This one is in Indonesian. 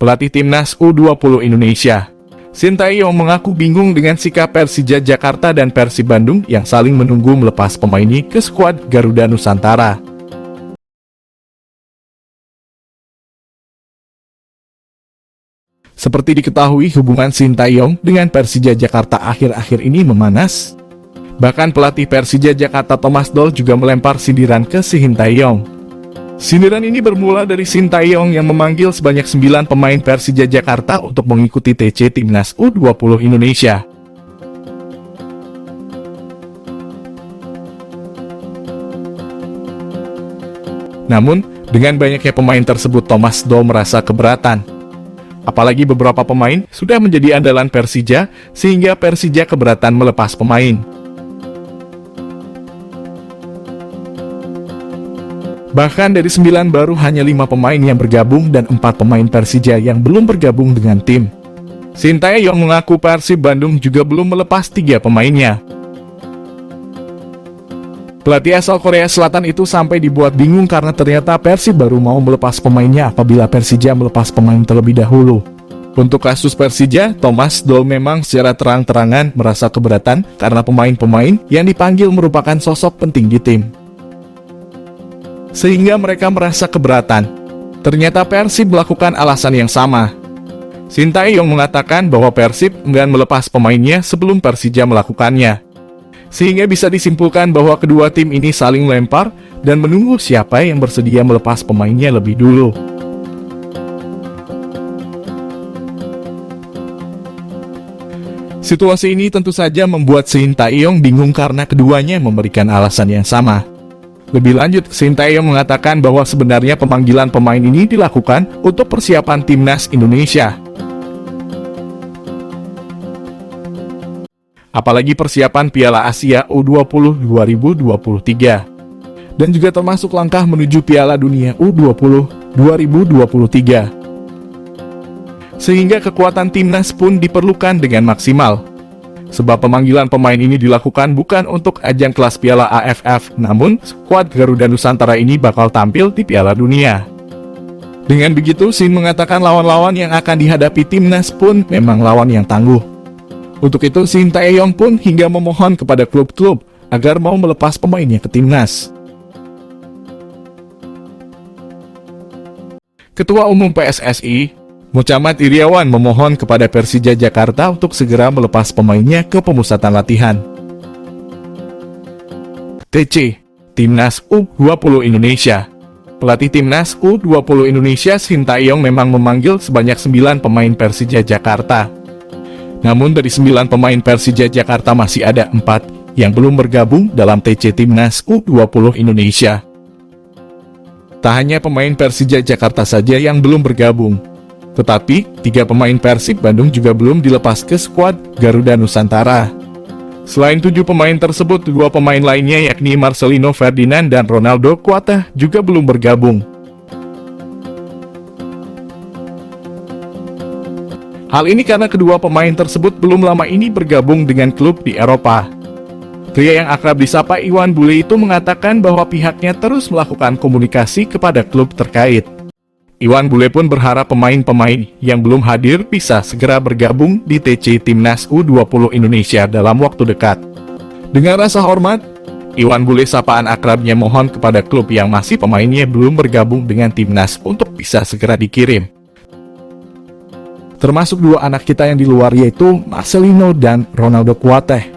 pelatih timnas U20 Indonesia. Sintayong mengaku bingung dengan sikap Persija Jakarta dan Persib Bandung yang saling menunggu melepas pemain ini ke skuad Garuda Nusantara. Seperti diketahui, hubungan Sintayong dengan Persija Jakarta akhir-akhir ini memanas. Bahkan pelatih Persija Jakarta Thomas Doll juga melempar sindiran ke Sintayong. Sindiran ini bermula dari Sintayong yang memanggil sebanyak 9 pemain Persija Jakarta untuk mengikuti TC Timnas U20 Indonesia. Namun, dengan banyaknya pemain tersebut, Thomas Doll merasa keberatan. Apalagi beberapa pemain sudah menjadi andalan Persija, sehingga Persija keberatan melepas pemain. Bahkan dari 9 baru hanya 5 pemain yang bergabung dan 4 pemain Persija yang belum bergabung dengan tim. Sintayong mengaku Persib Bandung juga belum melepas 3 pemainnya. Pelatih asal Korea Selatan itu sampai dibuat bingung karena ternyata Persib baru mau melepas pemainnya apabila Persija melepas pemain terlebih dahulu. Untuk kasus Persija, Thomas Doll memang secara terang-terangan merasa keberatan karena pemain-pemain yang dipanggil merupakan sosok penting di tim, sehingga mereka merasa keberatan. Ternyata Persib melakukan alasan yang sama. Sintayong mengatakan bahwa Persib enggan melepas pemainnya sebelum Persija melakukannya, sehingga bisa disimpulkan bahwa kedua tim ini saling lempar dan menunggu siapa yang bersedia melepas pemainnya lebih dulu. Situasi ini tentu saja membuat Sintayong bingung karena keduanya memberikan alasan yang sama. Lebih lanjut, Sintayong mengatakan bahwa sebenarnya pemanggilan pemain ini dilakukan untuk persiapan timnas Indonesia. Apalagi persiapan Piala Asia U20 2023. Dan juga termasuk langkah menuju Piala Dunia U20 2023. Sehingga kekuatan timnas pun diperlukan dengan maksimal. Sebab pemanggilan pemain ini dilakukan bukan untuk ajang kelas Piala AFF, namun skuad Garuda Nusantara ini bakal tampil di Piala Dunia. Dengan begitu, Sin mengatakan lawan-lawan yang akan dihadapi timnas pun memang lawan yang tangguh. Untuk itu, Sintayong pun hingga memohon kepada klub-klub agar mau melepas pemainnya ke timnas. Ketua Umum PSSI, Muhammad Iryawan, memohon kepada Persija Jakarta untuk segera melepas pemainnya ke pemusatan latihan. TC Timnas U20 Indonesia. Pelatih Timnas U20 Indonesia Sintayong memang memanggil sebanyak 9 pemain Persija Jakarta. Namun dari 9 pemain Persija Jakarta masih ada 4 yang belum bergabung dalam TC Timnas U20 Indonesia. Tak hanya pemain Persija Jakarta saja yang belum bergabung, tetapi 3 pemain Persib Bandung juga belum dilepas ke skuad Garuda Nusantara. Selain 7 pemain tersebut, 2 pemain lainnya yakni Marcelino Ferdinand dan Ronaldo Kuatah juga belum bergabung. Hal ini karena kedua pemain tersebut belum lama ini bergabung dengan klub di Eropa. Pria yang akrab disapa Iwan Bule itu mengatakan bahwa pihaknya terus melakukan komunikasi kepada klub terkait. Iwan Bule pun berharap pemain-pemain yang belum hadir bisa segera bergabung di TC Timnas U20 Indonesia dalam waktu dekat. Dengan rasa hormat, Iwan Bule sapaan akrabnya mohon kepada klub yang masih pemainnya belum bergabung dengan timnas untuk bisa segera dikirim. Termasuk 2 anak kita yang di luar, yaitu Marcelino dan Ronaldo Kuateh.